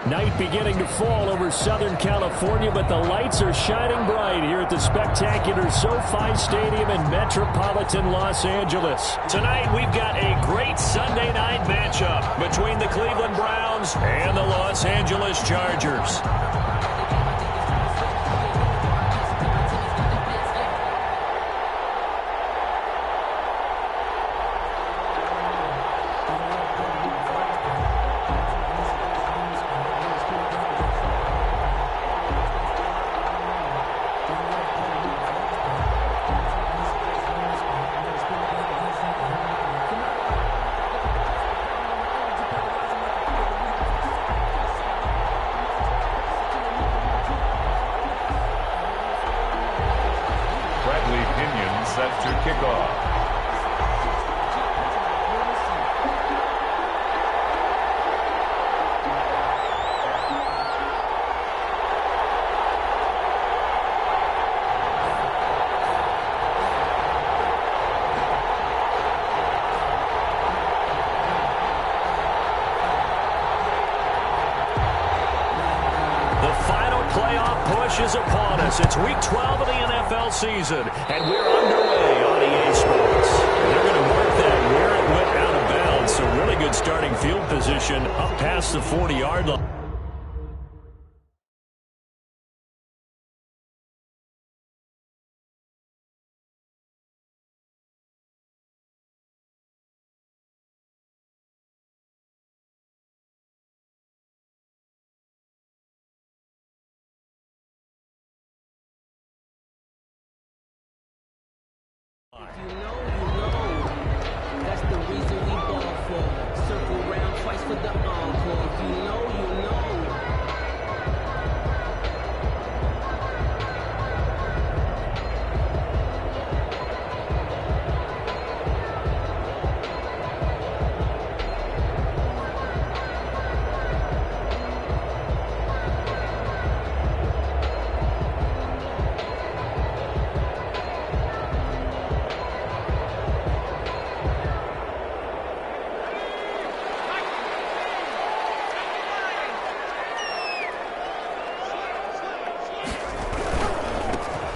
Night beginning to fall over Southern California, but the lights are shining bright here at the spectacular SoFi Stadium in metropolitan Los Angeles. Tonight, we've got a great Sunday night matchup between the Cleveland Browns and the Los Angeles Chargers. Set to kick off. Is upon us. It's week 12 of the NFL season, and we're underway on EA Sports. They're going to mark that where it went out of bounds, so really good starting field position up past the 40-yard line. You know, that's the reason we ball for. Circle round twice for the encore. If you know, you know.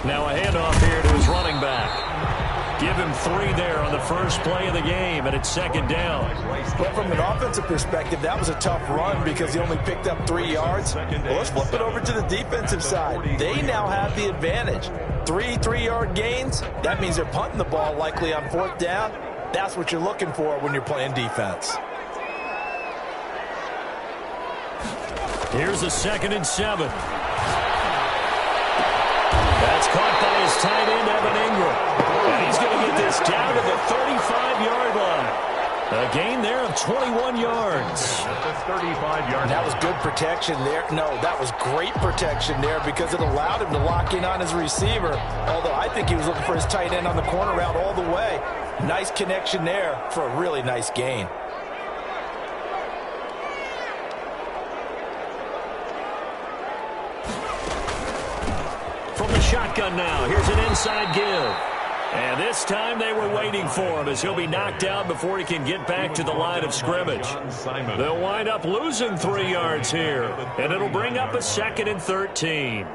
Now a handoff here to his running back. Give him 3 there on the first play of the game, and it's second down. But from an offensive perspective, that was a tough run because he only picked up 3 yards. Well, let's flip it over to the defensive side. They now have the advantage. 3 3-yard gains, that means they're punting the ball likely on 4th down. That's what you're looking for when you're playing defense. Here's a 2nd and 7. That's caught by his tight end, Evan Ingram. And he's going to get this down to the 35-yard line. A gain there of 21 yards. That's a 35-yard. That was good protection there. No, that was great protection there because it allowed him to lock in on his receiver. Although I think he was looking for his tight end on the corner route all the way. Nice connection there for a really nice gain. Shotgun now. Here's an inside give. And this time they were waiting for him as he'll be knocked down before he can get back to the line of scrimmage. They'll wind up losing 3 yards here. And it'll bring up a 2nd and 13.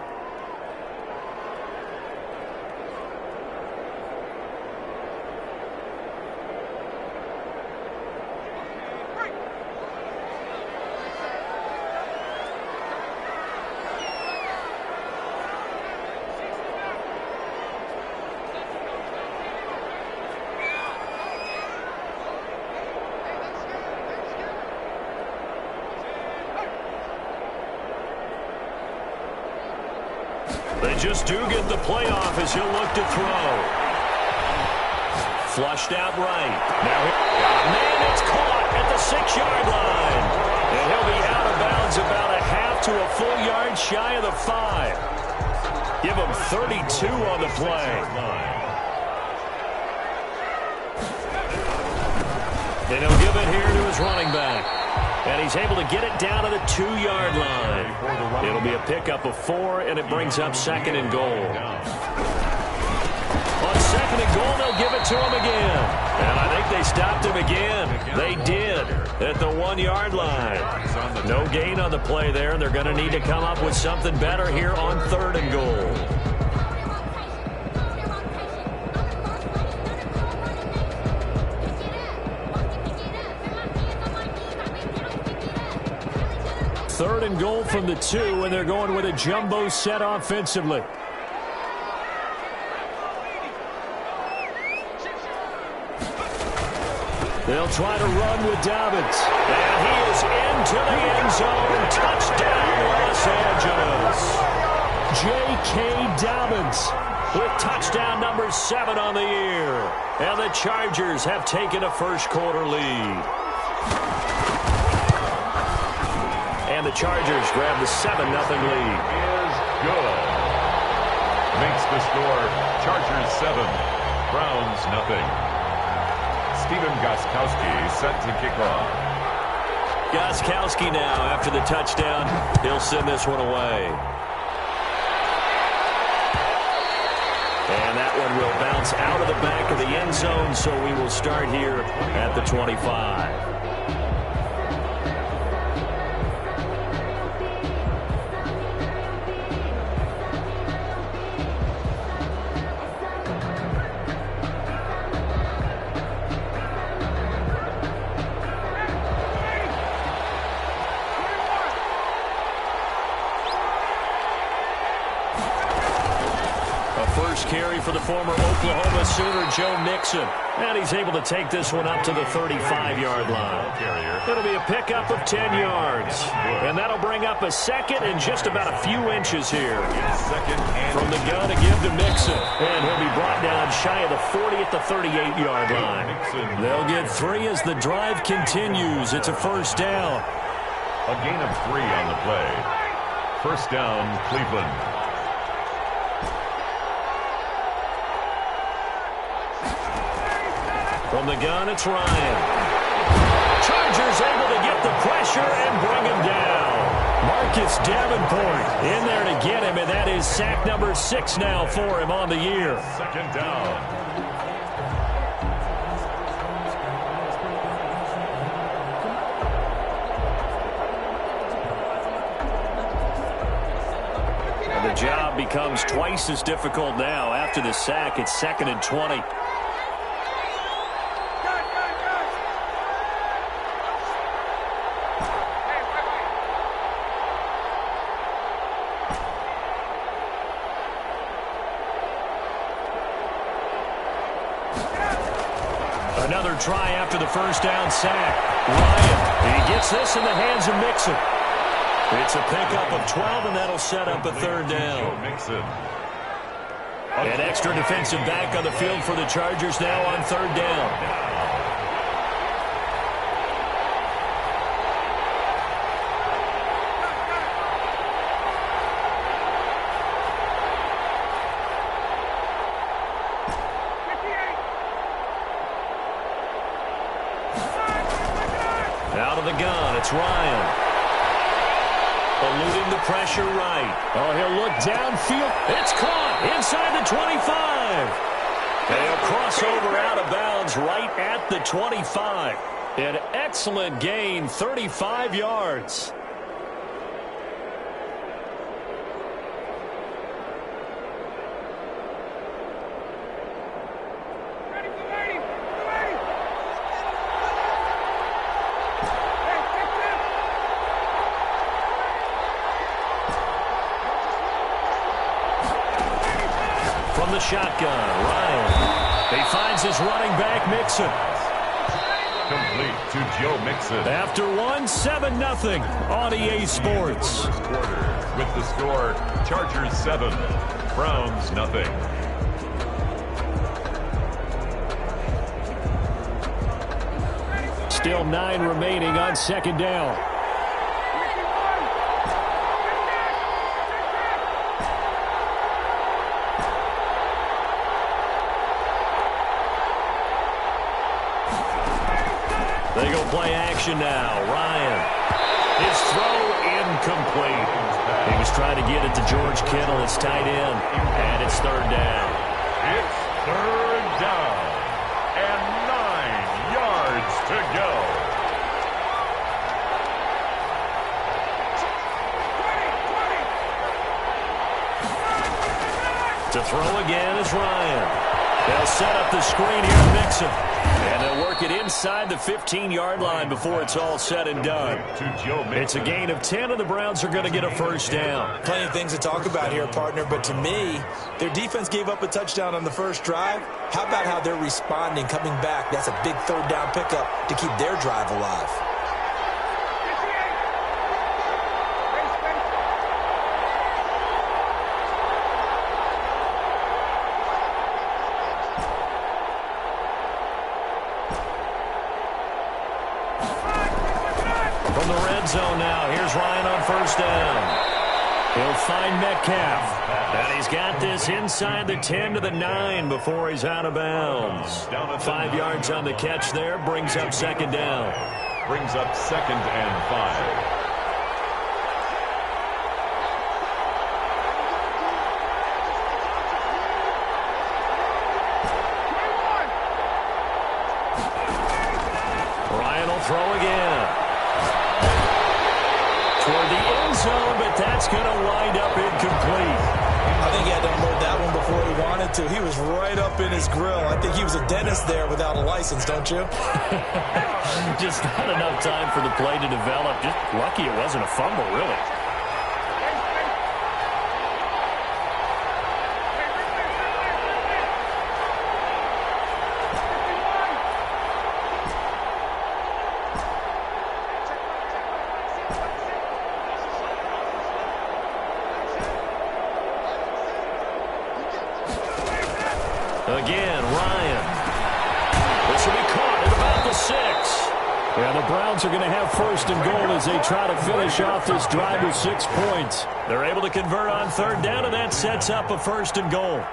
They just do get the playoff as he'll look to throw. Flushed out right. Now, man, it's caught at the 6-yard line. And he'll be out of bounds about a half to a full yard shy of the 5. Give him 32 on the play. And he'll give it here to his running back. And he's able to get it down to the 2-yard line. It'll be a pickup of 4, and it brings up 2nd and goal. On 2nd and goal. They'll give it to him again. And I think they stopped him again. They did at the 1-yard line. No gain on the play there. They're going to need to come up with something better here on 3rd and goal. Third and goal from the 2, and they're going with a jumbo set offensively. They'll try to run with Dobbins. And he is into the end zone. Touchdown, Los Angeles. J.K. Dobbins with touchdown number 7 on the year. And the Chargers have taken a first-quarter lead. And the Chargers grab the 7-0 lead. Is good. Makes the score Chargers 7, Browns nothing. Stephen Gostkowski set to kick off. Gostkowski now after the touchdown. He'll send this one away. And that one will bounce out of the back of the end zone, so we will start here at the 25. Carry for the former Oklahoma Sooner, Joe Mixon. And he's able to take this one up to the 35-yard line. It'll be a pickup of 10 yards. And that'll bring up a 2nd and just about a few inches here. From the gun to give to Mixon. And he'll be brought down shy of the 40 at the 38-yard line. They'll get 3 as the drive continues. It's a first down. A gain of 3 on the play. First down, Cleveland. From the gun, it's Ryan. Chargers able to get the pressure and bring him down. Marcus Davenport in there to get him, and that is sack number 6 now for him on the year. 2nd down. And the job becomes twice as difficult now. After the sack, it's 2nd and 20. Another try after the first down sack. Ryan, he gets this in the hands of Mixon. It's a pickup of 12, and that'll set up a 3rd down. An extra defensive back on the field for the Chargers now on 3rd down. Out of the gun, it's Ryan. Eluding the pressure right. Oh, he'll look downfield. It's caught inside the 25. They'll cross over out of bounds right at the 25. An excellent gain, 35 yards. From the shotgun, Ryan. He finds his running back, Mixon. Complete to Joe Mixon. After 1-7-0 on EA Sports. First quarter with the score Chargers 7, Browns nothing. Still 9 remaining on 2nd down. They go play action now. Ryan. His throw incomplete. He was trying to get it to George Kittle. It's tight end. And it's 3rd down. It's Third down and 9 yards to go. To throw again is Ryan. They'll set up the screen here to Mixon. And they'll work it inside the 15-yard line before it's all said and done. It's a gain of 10, and the Browns are going to get a first down. Plenty of things to talk about here, partner, but to me, their defense gave up a touchdown on the first drive. How about how they're responding, coming back? That's a big third down pickup to keep their drive alive. From the red zone now, here's Ryan on first down. He'll find Metcalf. And he's got this inside the 10 to the 9 before he's out of bounds. 5 yards on the catch there, brings up second down. Brings up 2nd and 5. Ryan will throw again. Toward the end zone, but that's going to wind up incomplete. I think he had to unload that one before he wanted to. He was right up in his grill. I think he was a dentist there without a license, don't you? Just not enough time for the play to develop. Just lucky it wasn't a fumble, really. Again, Ryan. This will be caught at about the 6. Yeah, the Browns are going to have first and goal as they try to finish off this drive with 6 points. They're able to convert on third down, and that sets up a first and goal.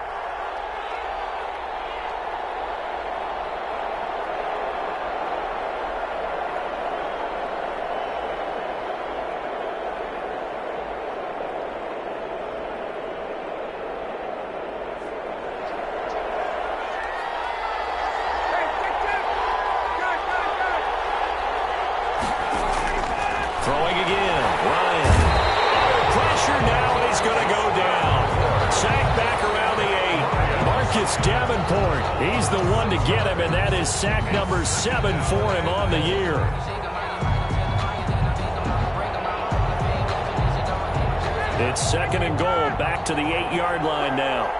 Throwing again, Ryan. Pressure now, and he's going to go down. Sack back around the 8. Marcus Davenport, he's the one to get him, and that is sack number 7 for him on the year. It's second and goal, back to the 8-yard line now.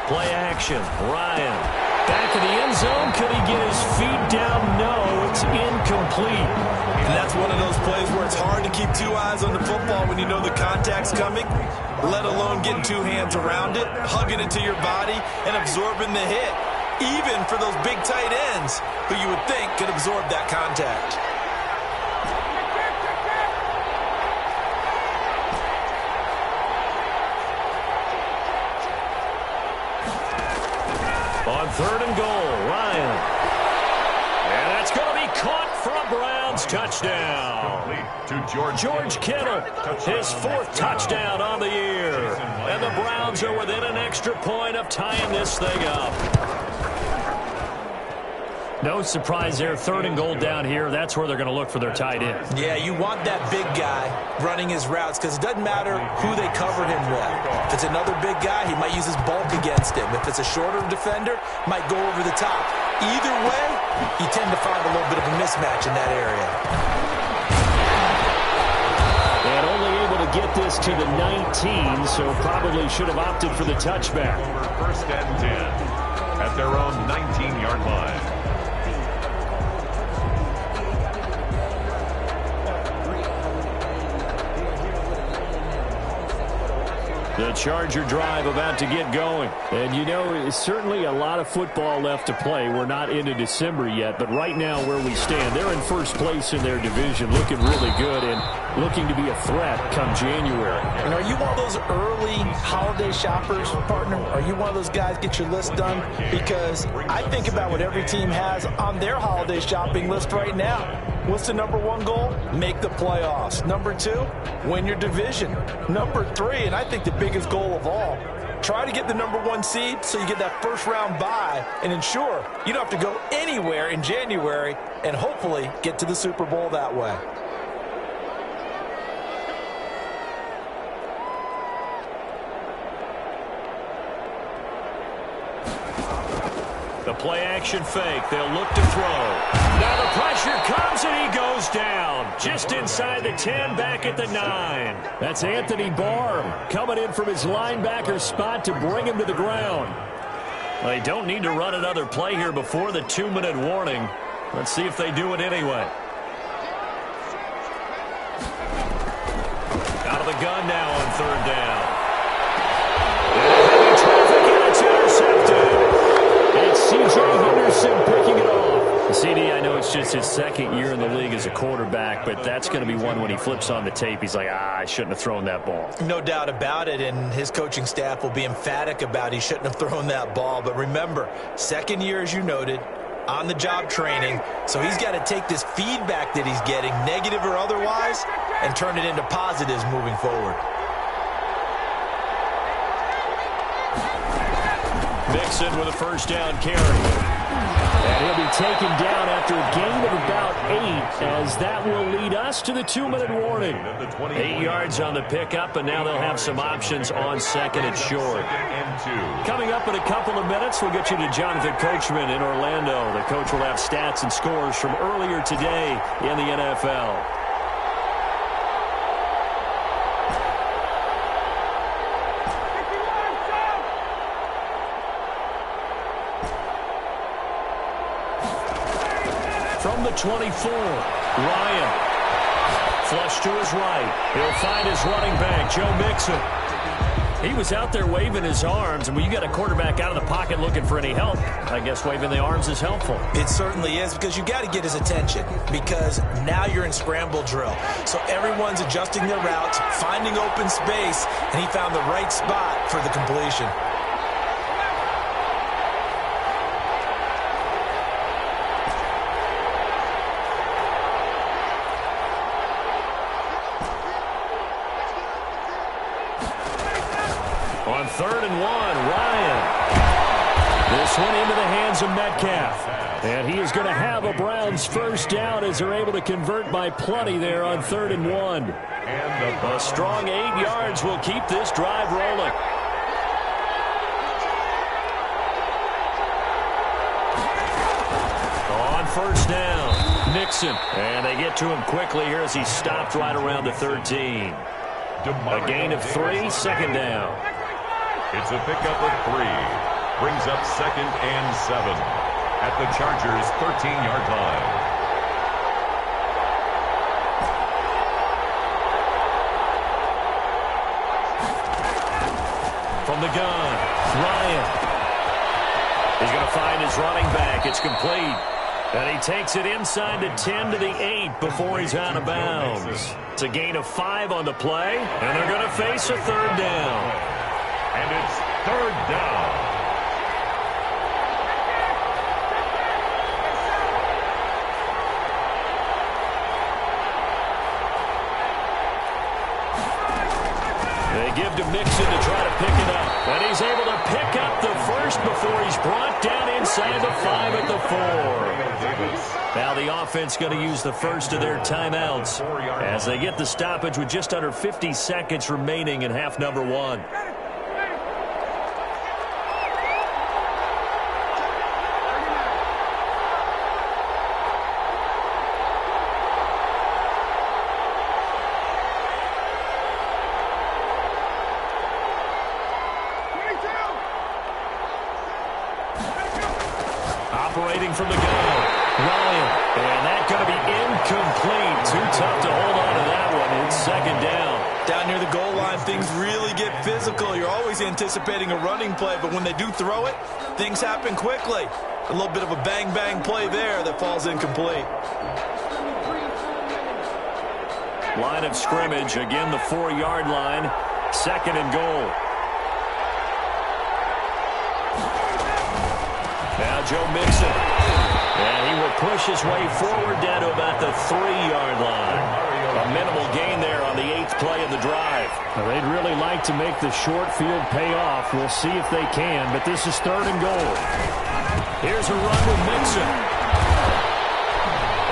Play action, Ryan. Back in the end zone. Could he get his feet down? No, it's incomplete. And that's one of those plays where it's hard to keep 2 eyes on the football when you know the contact's coming, let alone getting 2 hands around it, hugging it to your body, and absorbing the hit, even for those big tight ends who you would think could absorb that contact. On third and goal, Ryan. And that's going to be caught for a Browns touchdown. To George Kittle, his 4th touchdown on the year. And the Browns are within an extra point of tying this thing up. No surprise there. Third and goal down here. That's where they're going to look for their tight end. Yeah, you want that big guy running his routes because it doesn't matter who they cover him with. If it's another big guy, he might use his bulk against him. If it's a shorter defender, might go over the top. Either way, you tend to find a little bit of a mismatch in that area. And only able to get this to the 19, so probably should have opted for the touchback. First and 10 at their own 19-yard line. The Charger drive about to get going. And, you know, it's certainly a lot of football left to play. We're not into December yet, but right now where we stand, they're in first place in their division, looking really good and looking to be a threat come January. And are you one of those early holiday shoppers, partner? Are you one of those guys get your list done? Because I think about what every team has on their holiday shopping list right now. What's the number one goal? Make the playoffs. Number 2, win your division. Number 3, and I think the biggest goal of all, try to get the number 1 seed so you get that first round bye and ensure you don't have to go anywhere in January and hopefully get to the Super Bowl that way. The play-action fake. They'll look to throw. Now the pressure comes, and he goes down. Just inside the 10, back at the 9. That's Anthony Barr coming in from his linebacker spot to bring him to the ground. They don't need to run another play here before the 2-minute warning. Let's see if they do it anyway. Out of the gun now on 3rd down. Heavy traffic, and it's intercepted. It's C.J. Henderson picking it off. CD, I know it's just his 2nd year in the league as a quarterback, but that's going to be one when he flips on the tape. He's like, I shouldn't have thrown that ball. No doubt about it, and his coaching staff will be emphatic about he shouldn't have thrown that ball. But remember, 2nd year, as you noted, on-the-job training, so he's got to take this feedback that he's getting, negative or otherwise, and turn it into positives moving forward. Mixon with a 1st down carry. And he'll be taken down after a gain of about 8, as that will lead us to the 2-minute warning. 8 yards on the pickup, and now they'll have some options on 2nd and short. Coming up in a couple of minutes, we'll get you to Jonathan Coachman in Orlando. The coach will have stats and scores from earlier today in the NFL. From the 24, Ryan. Flush to his right. He'll find his running back, Joe Mixon. He was out there waving his arms, and when you got a quarterback out of the pocket looking for any help, I guess waving the arms is helpful. It certainly is, because you got to get his attention, because now you're in scramble drill. So everyone's adjusting their routes, finding open space, and he found the right spot for the completion. On 3rd and 1, Ryan. This one into the hands of Metcalf. And he is going to have a Browns 1st down as they're able to convert by plenty there on 3rd and 1. And a strong 8 yards will keep this drive rolling. On 1st down, Mixon. And they get to him quickly here as he stopped right around the 13. A gain of 3, 2nd down. It's a pickup of 3. Brings up 2nd and 7 at the Chargers' 13-yard line. From the gun, Ryan. He's going to find his running back. It's complete. And he takes it inside the 10 to the 8 before he's out of bounds. It's a gain of 5 on the play, and they're going to face a 3rd down. And it's 3rd down. They give to Mixon to try to pick it up. And he's able to pick up the 1st before he's brought down inside the 5 at the 4. Now the offense going to use the 1st of their timeouts as they get the stoppage with just under 50 seconds remaining in half number 1. Operating from the gun, Ryan. And that's going to be incomplete. Too tough to hold on to that one. It's 2nd down. Down near the goal line, things really get physical. You're always anticipating a running play, but when they do throw it, things happen quickly. A little bit of a bang-bang play there that falls incomplete. Line of scrimmage, again the 4-yard line. 2nd and goal. Now Joe Mixon. And he will push push his way forward down to about the 3-yard line. A minimal gain there on the 8th play of the drive. Well, they'd really like to make the short field pay off. We'll see if they can, but this is 3rd and goal. Here's a run with Mixon.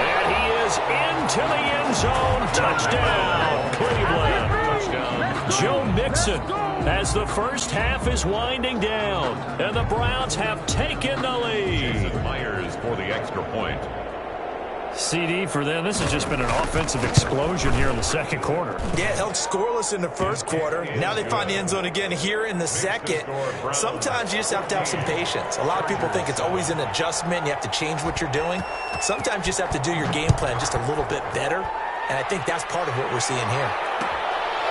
And he is into the end zone. Touchdown, Cleveland. Joe Mixon, as the first half is winding down, and the Browns have taken the lead. Myers for the extra point. CD for them. This has just been an offensive explosion here in the second quarter. Yeah, held scoreless in the first quarter. Now they find the end zone again here in the second. Sometimes you just have to have some patience. A lot of people think it's always an adjustment. You have to change what you're doing. Sometimes you just have to do your game plan just a little bit better, and I think that's part of what we're seeing here.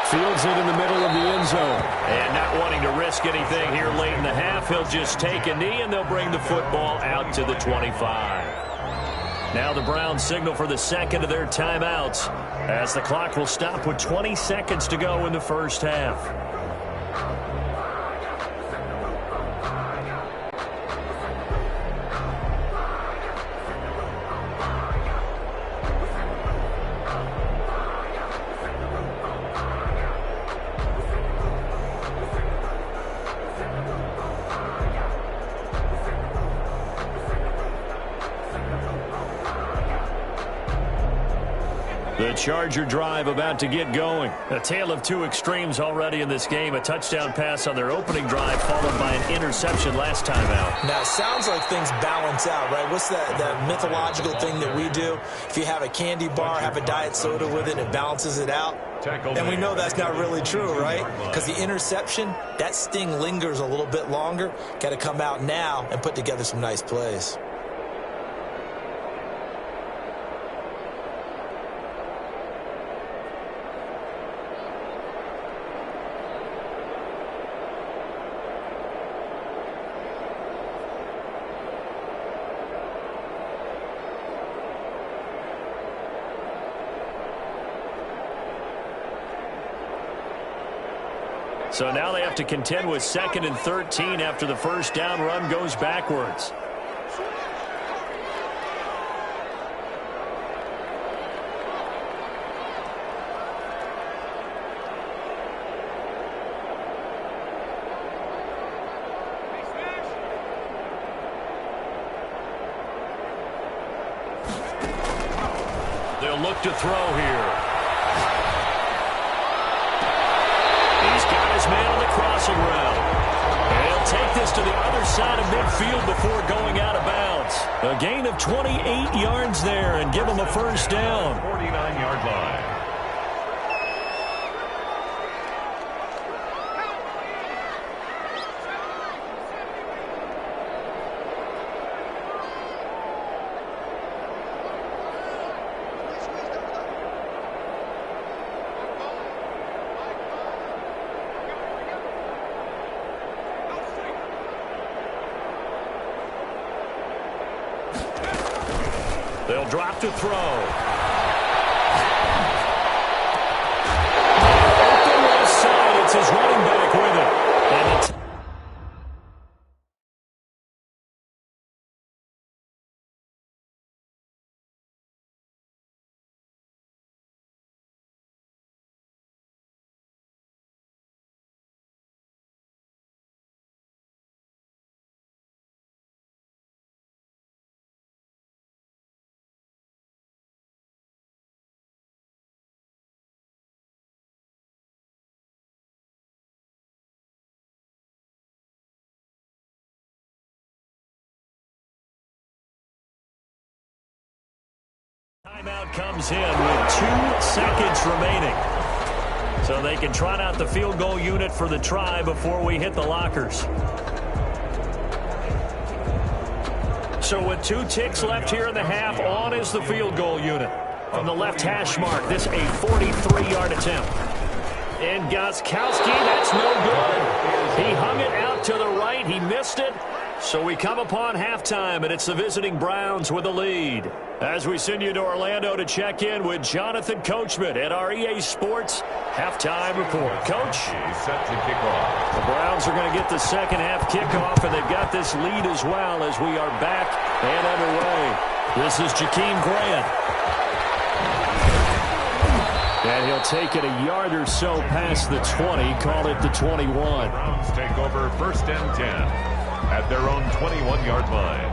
Fields it in the middle of the end zone. And not wanting to risk anything here late in the half, he'll just take a knee, and they'll bring the football out to the 25. Now the Browns signal for the second of their timeouts, as the clock will stop with 20 seconds to go in the first half. The Charger drive about to get going. A tale of two extremes already in this game. A touchdown pass on their opening drive, followed by an interception last time out. Now, it sounds like things balance out, right? What's that mythological thing that we do? If you have a candy bar, have a diet soda with it, it balances it out. And we know that's not really true, right? Because the interception, that sting lingers a little bit longer. Got to come out now and put together some nice plays. So now they have to contend with 2nd and 13 after the first down run goes backwards. They'll look to throw here. Man on the crossing route. And he'll take this to the other side of midfield before going out of bounds. A gain of 28 yards there and give him a first down. 49-yard line. They'll drop to throw. Open left side. It's his running back with it. And timeout comes in with 2 seconds remaining. So they can trot out the field goal unit for the try before we hit the lockers. So with 2 ticks left here in the half, on is the field goal unit. From the left hash mark, this a 43-yard attempt. And Gostkowski, that's no good. He hung it out to the right. He missed it. So we come upon halftime, and it's the visiting Browns with the lead. As we send you to Orlando to check in with Jonathan Coachman at our EA Sports Halftime Report. Coach? He's set to kick off. The Browns are going to get the second half kickoff, and they've got this lead as well as we are back and underway. This is Jakeem Grant. And he'll take it a yard or so past the 20, call it the 21. Browns take over 1st and 10 at their own 21-yard line.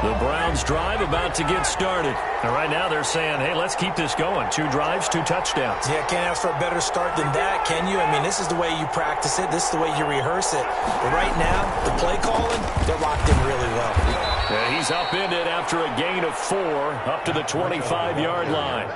The Browns drive about to get started. And right now they're saying, hey, let's keep this going. 2 drives, 2 touchdowns. Yeah, can't ask for a better start than that, can you? I mean, this is the way you practice it. This is the way you rehearse it. But right now, the play calling, they're locked in really well. Yeah, he's upended after a gain of 4 up to the 25-yard line.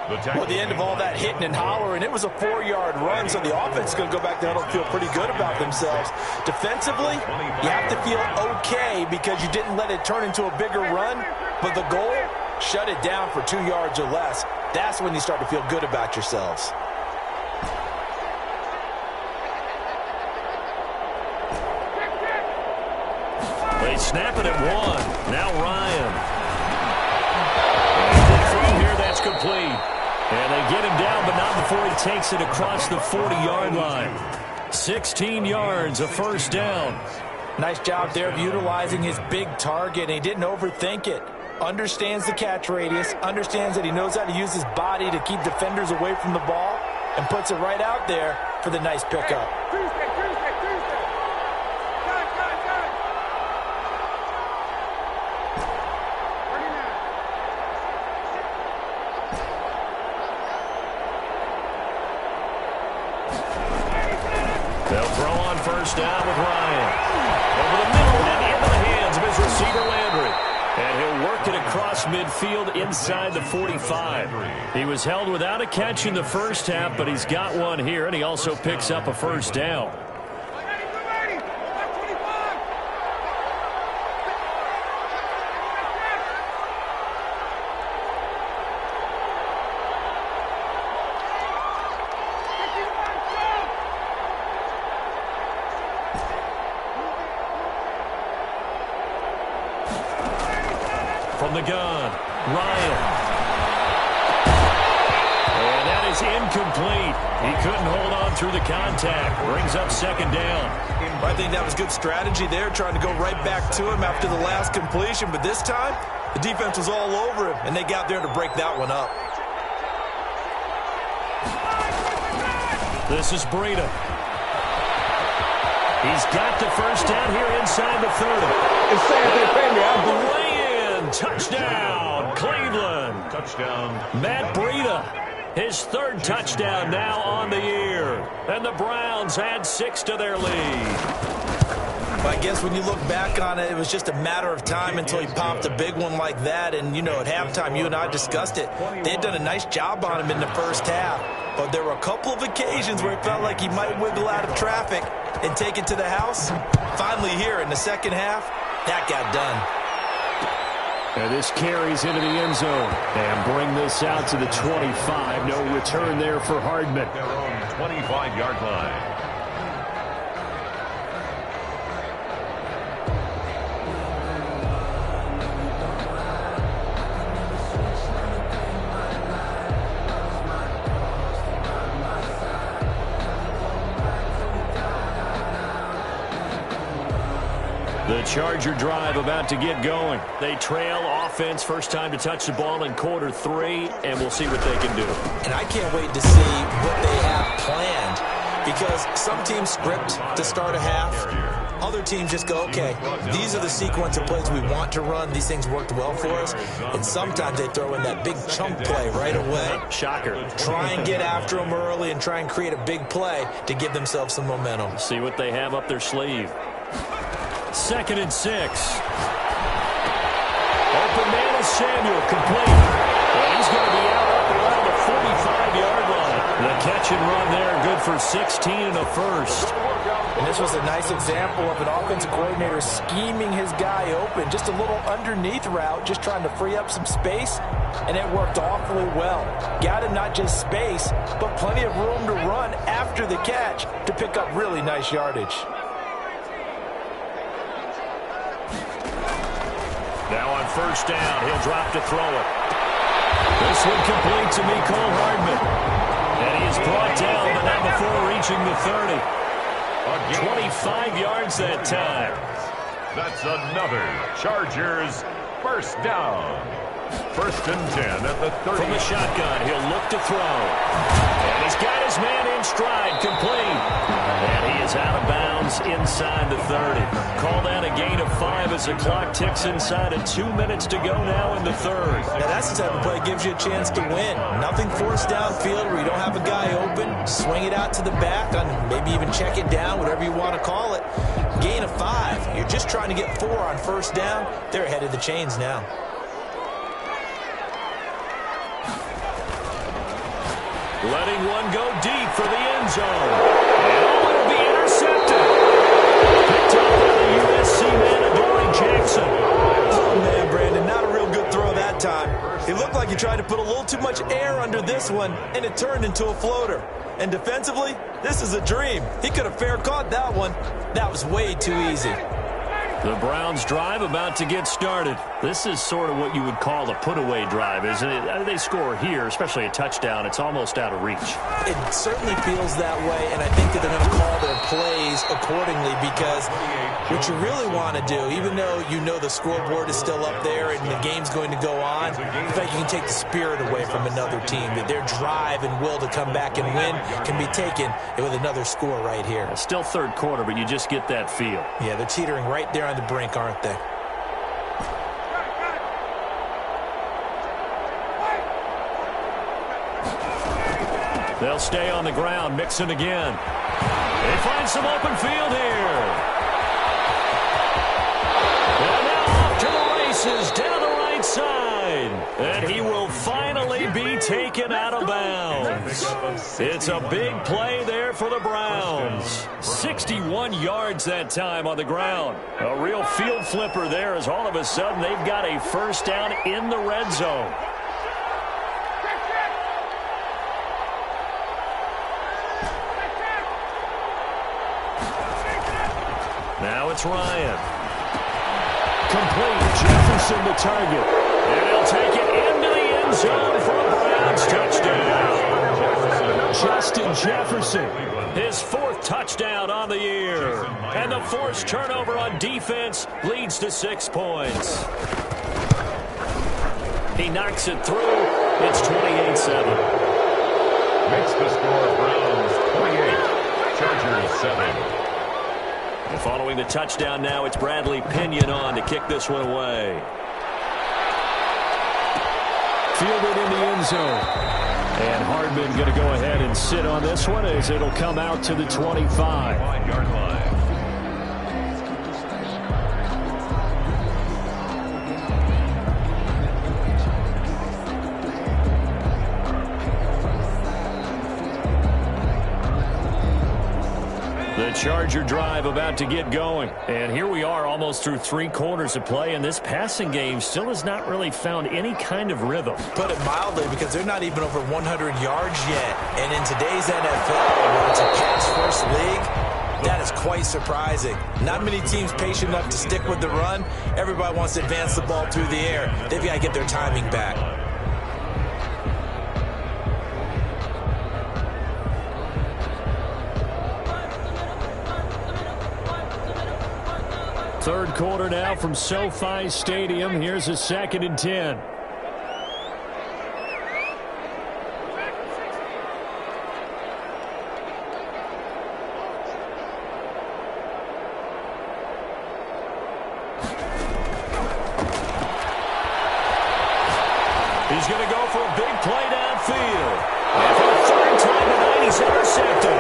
Well, the end of all that hitting and hollering, it was a 4-yard run, so the offense is going to go back there and feel pretty good about themselves. Defensively, you have to feel okay because you didn't let it turn into a bigger run, but the goal, shut it down for 2 yards or less. That's when you start to feel good about yourselves. They snap it at 1. Now Ryan. And from here, that's complete. And they get him down, but not before he takes it across the 40-yard line. 16 yards, a first down. Nice job there of utilizing his big target, and he didn't overthink it. Understands the catch radius, understands that he knows how to use his body to keep defenders away from the ball, and puts it right out there for the nice pickup. They'll throw on first down with Ryan. Over the middle and into the hands of his receiver Landry. And he'll work it across midfield inside the 45. He was held without a catch in the first half, but he's got one here, and he also picks up a first down. From the gun, Ryan. And that is incomplete. He couldn't hold on through the contact. Brings up second down. I think that was good strategy there, trying to go right back to him after the last completion. But this time, the defense was all over him, and they got there to break that one up. This is Breida. He's got the first down here inside the 30. It's sad they pay me. All the way in. Touchdown, Cleveland. Touchdown. Matt Breida, his 3rd touchdown now on the year. And the Browns add 6 to their lead. I guess when you look back on it, it was just a matter of time until he popped a big one like that. And, you know, at halftime, you and I discussed it. They had done a nice job on him in the first half. But there were a couple of occasions where it felt like he might wiggle out of traffic and take it to the house. Finally here in the second half, that got done. And this carries into the end zone. And bring this out to the 25. No return there for Hardman. Their own 25-yard line. The Charger drive about to get going. They trail offense, first time to touch the ball in quarter 3, and we'll see what they can do. And I can't wait to see what they have planned, because some teams script to start a half. Other teams just go, okay, these are the sequence of plays we want to run. These things worked well for us. And sometimes they throw in that big chunk play right away. Shocker. Try and get after them early and try and create a big play to give themselves some momentum. See what they have up their sleeve. 2nd and 6. Open man is Samuel, complete. And he's going to be out up around the 45-yard line. The catch and run there, good for 16 and a first. And this was a nice example of an offensive coordinator scheming his guy open. Just a little underneath route, just trying to free up some space, and it worked awfully well. Got him not just space, but plenty of room to run after the catch to pick up really nice yardage. Now on first down, he'll drop to throw it. This one complete to Mecole Hardman. And he is brought down, but not before reaching the 30. 25 yards that time. That's another Chargers first down. First and 10 at the 30. From the shotgun, he'll look to throw. And he's got his man in stride, complete. And he is out of bounds inside the 30. Call that a gain of 5 as the clock ticks inside of 2 minutes to go now in the third. Now that's the type of play that gives you a chance to win. Nothing forced downfield where you don't have a guy open. Swing it out to the back, on maybe even check it down, whatever you want to call it. Gain of 5. You're just trying to get 4 on first down. They're ahead of the chains now. Letting one go deep for the end zone. And it'll be intercepted. Picked up by the USC man, Adoree Jackson. Oh, man, Brandon, not a real good throw that time. It looked like he tried to put a little too much air under this one, and it turned into a floater. And defensively, this is a dream. He could have fair caught that one. That was way too easy. The Browns drive about to get started. This is sort of what you would call a put-away drive, isn't it? They score here, especially a touchdown. It's almost out of reach. It certainly feels that way, and I think that they're going to call their plays accordingly because what you really want to do, even though you know the scoreboard is still up there and the game's going to go on, in fact, you can take the spirit away from another team. That their drive and will to come back and win can be taken with another score right here. Still third quarter, but you just get that feel. Yeah, they're teetering right there on the brink, aren't they? They'll stay on the ground, Mixon again. They find some open field here. And now off to the races down the right side. And he will finally be taken out of bounds. It's a big play there for the Browns. 61 yards that time on the ground. A real field flipper there as all of a sudden they've got a first down in the red zone. Now it's Ryan. Complete. Jefferson the target. And he'll take it into the end zone for a Browns touchdown. Justin Jefferson. His 4th touchdown on the year. And the forced turnover on defense leads to 6 points. He knocks it through. It's 28-7. Makes the score Browns 28, Chargers 7. And following the touchdown now, it's Bradley Pinion on to kick this one away. Fielded in the end zone. And Hardman going to go ahead and sit on this one as it'll come out to the 25. 1-yard line. The Charger drive about to get going. And here we are almost through 3 quarters of play, and this passing game still has not really found any kind of rhythm. Put it mildly, because they're not even over 100 yards yet. And in today's NFL, where it's a pass-first league, that is quite surprising. Not many teams patient enough to stick with the run. Everybody wants to advance the ball through the air. They've got to get their timing back. Third quarter now from SoFi Stadium. Here's a 2nd and 10. He's going to go for a big play downfield. And for the 3rd time tonight, he's intercepted.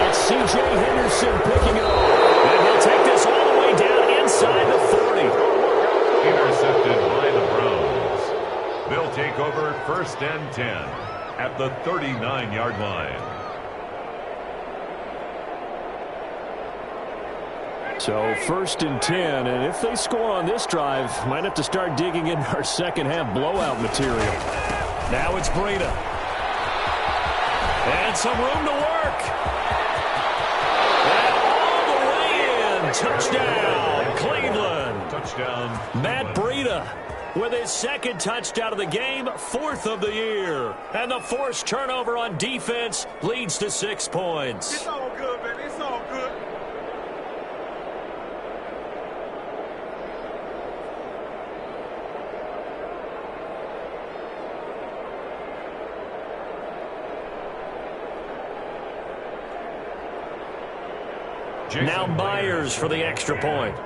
It's C.J. Henderson picking it up. And he'll take this all the way down inside the 40. Intercepted by the Browns. They'll take over 1st and 10 at the 39-yard line. So 1st and 10, and if they score on this drive, might have to start digging into our second-half blowout material. Now it's Breida. And some room to work. And all the way in. Touchdown, Cleveland. Touchdown. Matt Breida with his 2nd touchdown of the game, 4th of the year. And the forced turnover on defense leads to 6 points. It's all good, man. It's all good. Now Myers for the extra point.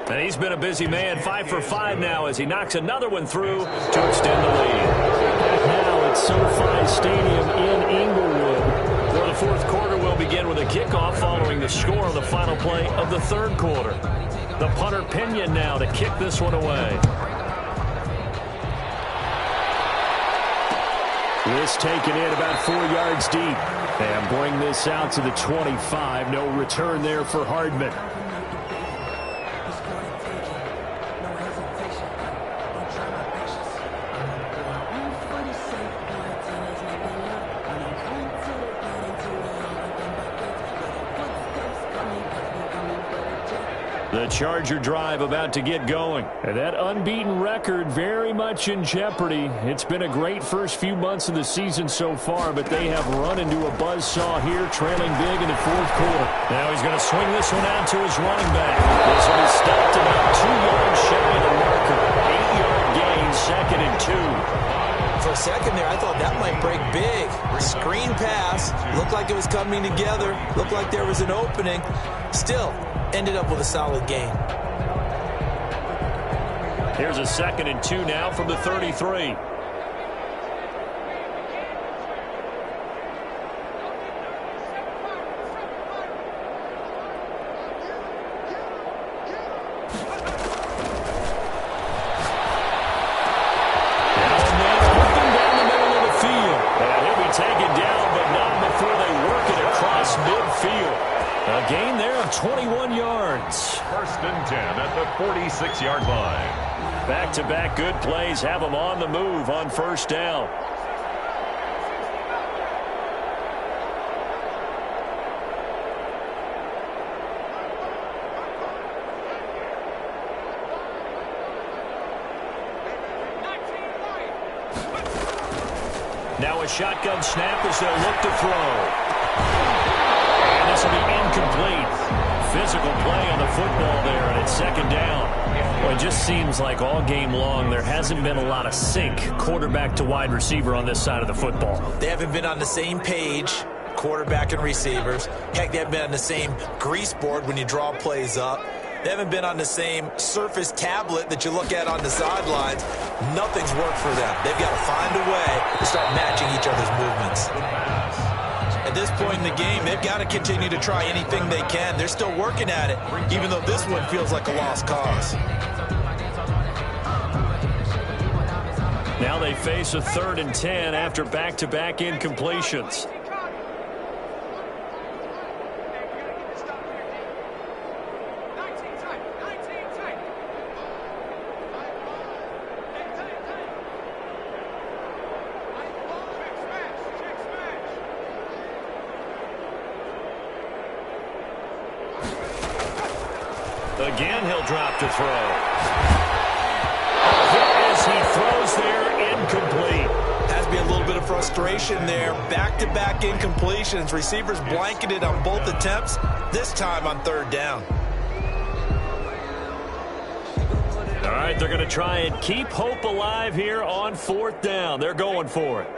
And he's been a busy man, 5 for 5 now as he knocks another one through to extend the lead. Now it's SoFi Stadium in Inglewood, where the fourth quarter will begin with a kickoff following the score of the final play of the third quarter. The punter Pinion now to kick this one away. This taken in about 4 yards deep. And bring this out to the 25. No return there for Hardman. The Charger drive about to get going. And that unbeaten record very much in jeopardy. It's been a great first few months of the season so far, but they have run into a buzzsaw here, trailing big in the fourth quarter. Now he's going to swing this one out to his running back. This one is stopped about 2 yards shy of the marker. 8-yard gain, 2nd and 2. For a second there, I thought that might break big. Screen pass. Looked like it was coming together. Looked like there was an opening. Still, ended up with a solid gain. Here's a 2nd and 2 now from the 33. A gain there of 21 yards. 1st and 10 at the 46-yard line. Back-to-back good plays have them on the move on 1st down. Now a shotgun snap as they'll look to throw. This will be incomplete. Physical play on the football there, and it's 2nd down. Well, it just seems like all game long there hasn't been a lot of sync quarterback to wide receiver on this side of the football. They haven't been on the same page, quarterback and receivers. Heck, they haven't been on the same grease board when you draw plays up. They haven't been on the same Surface tablet that you look at on the sidelines. Nothing's worked for them. They've got to find a way to start matching each other's movements. At this point in the game, they've got to continue to try anything they can. They're still working at it, even though this one feels like a lost cause. Now they face a 3rd and 10 after back-to-back incompletions. Again, he'll drop to throw. As he throws there, incomplete. Has to be a little bit of frustration there. Back-to-back incompletions. Receivers blanketed on both attempts, this time on 3rd down. All right, they're going to try and keep hope alive here on 4th down. They're going for it.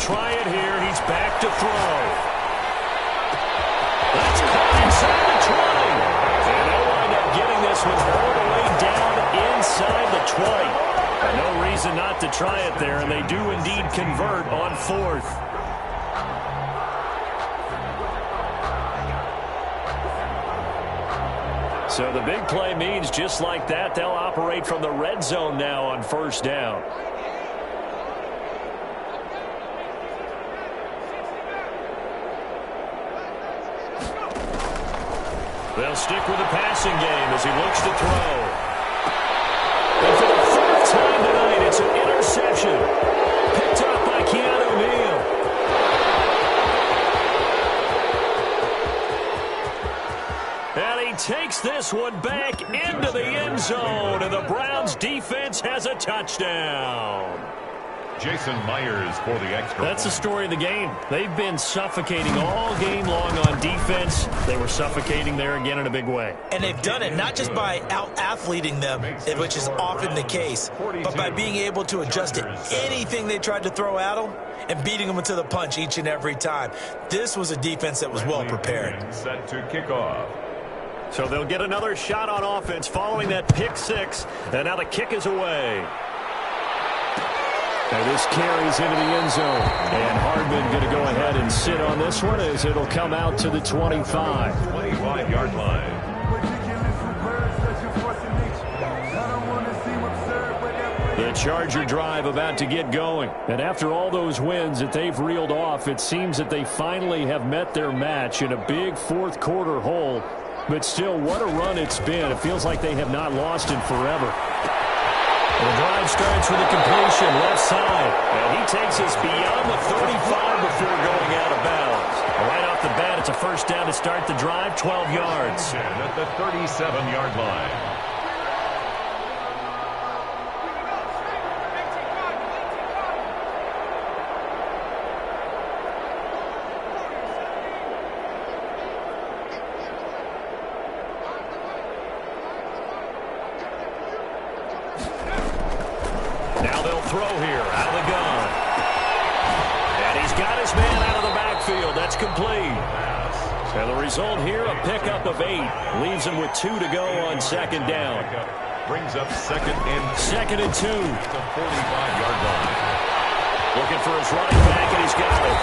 Try it here. He's back to throw. That's caught inside the 20. And they'll wind up getting this one all the way down inside the 20. And no reason not to try it there, and they do indeed convert on 4th. So the big play means just like that, they'll operate from the red zone now on 1st down. They'll stick with the passing game as he looks to throw. And for the 3rd time tonight, it's an interception. Picked up by Keanu Neal. And he takes this one back into the end zone, and the Browns defense has a touchdown. Jason Myers for the extra. That's the story of the game. They've been suffocating all game long on defense. They were suffocating there again in a big way. And they've done it not just by out-athleting them, which is often the case, but by being able to adjust to anything they tried to throw at them and beating them into the punch each and every time. This was a defense that was well prepared. Set to kick off. So they'll get another shot on offense following that pick six. And now the kick is away. And this carries into the end zone. And Hardman going to go ahead and sit on this one as it'll come out to the 25. 25-yard line. The Charger drive about to get going. And after all those wins that they've reeled off, it seems that they finally have met their match in a big fourth quarter hole. But still, what a run it's been. It feels like they have not lost in forever. The drive starts with a completion left side. And he takes us beyond the 35 before going out of bounds. Right off the bat, it's a first down to start the drive, 12 yards. And at the 37-yard line. Throw here out of the gun. And he's got his man out of the backfield. That's complete. And the result here, a pickup of 8. Leaves him with 2 to go on second down. Brings up second and 2. The 45-yard line. Looking for his running back, and he's got it.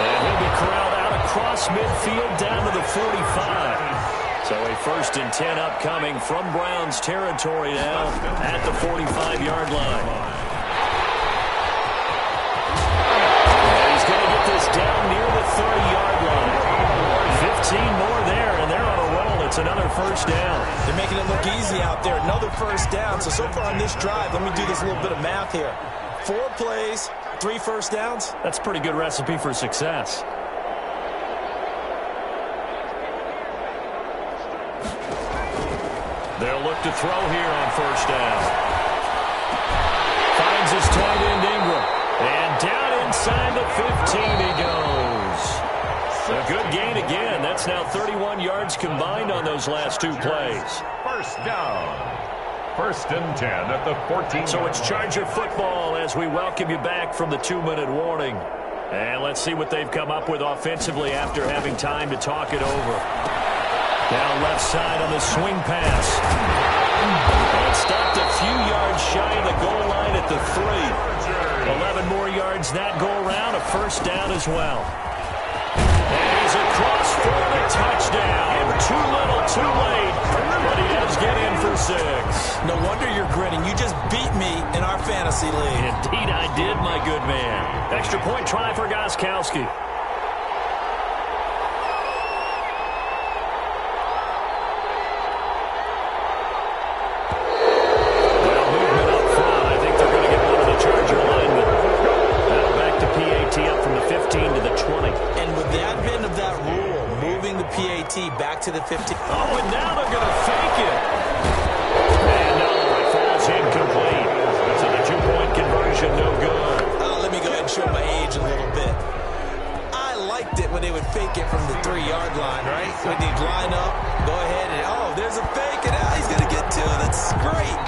And he'll be corralled out across midfield down to the 45. So a 1st and 10 upcoming from Browns territory now at the 45-yard line. Down near the 30-yard line. 15 more there, and they're on a roll. It's another first down. They're making it look easy out there. Another first down. So far on this drive, let me do this little bit of math here. 4 plays, 3 first downs. That's a pretty good recipe for success. They'll look to throw here on first down. Finds his tight end Ingram. And down inside the 15 he goes. A good gain again. That's now 31 yards combined on those last 2 plays. First down. 1st and 10 at the 14. So it's Charger football as we welcome you back from the 2-minute warning. And let's see what they've come up with offensively after having time to talk it over. Down left side on the swing pass. And stopped a few yards shy of the goal line at the 3. 11 more yards that go around, a first down as well. And he's across for the touchdown. Too little, too late, but he does get in for 6. No wonder you're grinning. You just beat me in our fantasy league. Indeed I did, my good man. Extra point try for Gostkowski. Back to the 15. Oh, and now they're going to fake it. And no, it falls incomplete. So the 2-point conversion, no good. Let me go ahead and show my age a little bit. I liked it when they would fake it from the 3-yard line, right? When they'd line up, go ahead and, oh, there's a fake, and he's going to get 2. That's great.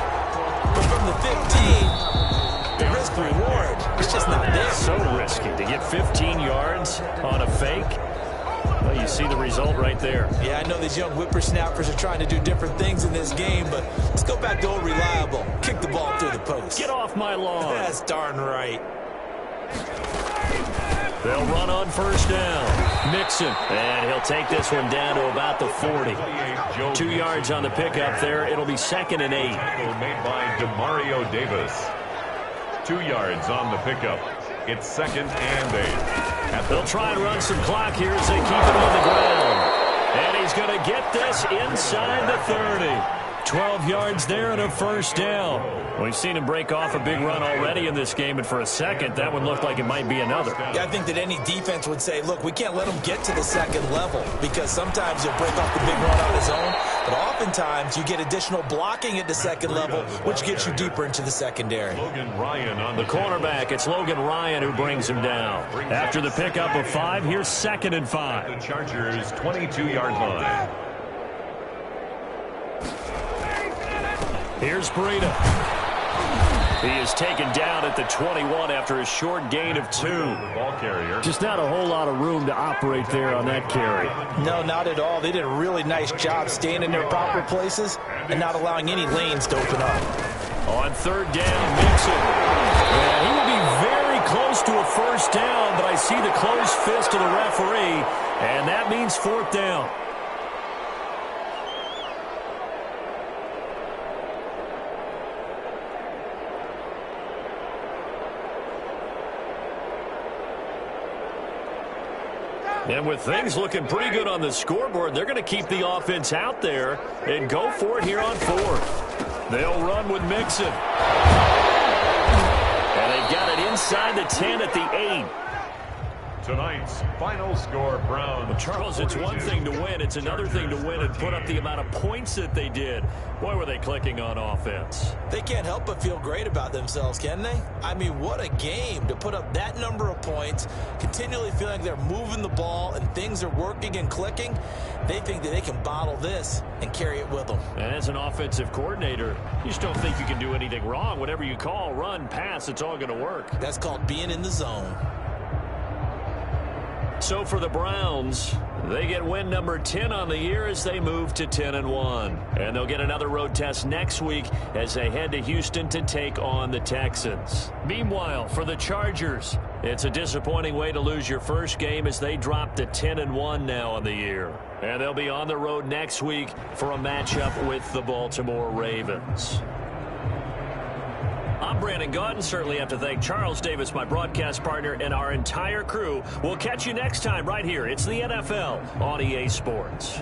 But from the 15, the risk-reward, it's just not there. So risky to get 15 yards on a fake. Well, you see the result right there. Yeah, I know these young whippersnappers are trying to do different things in this game, but let's go back to old reliable. Kick the ball through the post. Get off my lawn. That's darn right. They'll run on first down. Mixon. And he'll take this one down to about the 40. 2 yards on the pickup there. It'll be 2nd and 8. Made by Demario Davis. 2 yards on the pickup. It's 2nd and 8. They'll try and run some clock here as they keep it on the ground. And he's going to get this inside the 30. 12 yards there and a first down. We've seen him break off a big run already in this game, and for a second, that one looked like it might be another. Yeah, I think that any defense would say, look, we can't let him get to the second level, because sometimes he'll break off the big run on his own, but oftentimes you get additional blocking at the second level, which gets you deeper into the secondary. Logan Ryan on The cornerback, it's Logan Ryan who brings him down. After the pickup of 5, here's 2nd and 5. the Chargers' 22-yard line. Here's Breida. He is taken down at the 21 after a short gain of 2. Ball carrier. Just not a whole lot of room to operate there on that carry. No, not at all. They did a really nice job staying in their proper places and not allowing any lanes to open up. On 3rd down, Mixon. And he will be very close to a first down, but I see the closed fist of the referee, and that means 4th down. And with things looking pretty good on the scoreboard, they're going to keep the offense out there and go for it here on 4th. They'll run with Mixon. And they've got it inside the 10 at the 8. Tonight's final score, Browns. Charles, it's one thing to win. It's another thing to win and put up the amount of points that they did. Boy, were they clicking on offense. They can't help but feel great about themselves, can they? I mean, what a game to put up that number of points, continually feeling like they're moving the ball and things are working and clicking. They think that they can bottle this and carry it with them. And as an offensive coordinator, you just don't think you can do anything wrong. Whatever you call, run, pass, it's all going to work. That's called being in the zone. So for the Browns, they get win number 10 on the year as they move to 10-1. And they'll get another road test next week as they head to Houston to take on the Texans. Meanwhile, for the Chargers, it's a disappointing way to lose your first game as they drop to 10-1 now on the year. And they'll be on the road next week for a matchup with the Baltimore Ravens. I'm Brandon Gaudin. Certainly have to thank Charles Davis, my broadcast partner, and our entire crew. We'll catch you next time right here. It's the NFL on EA Sports.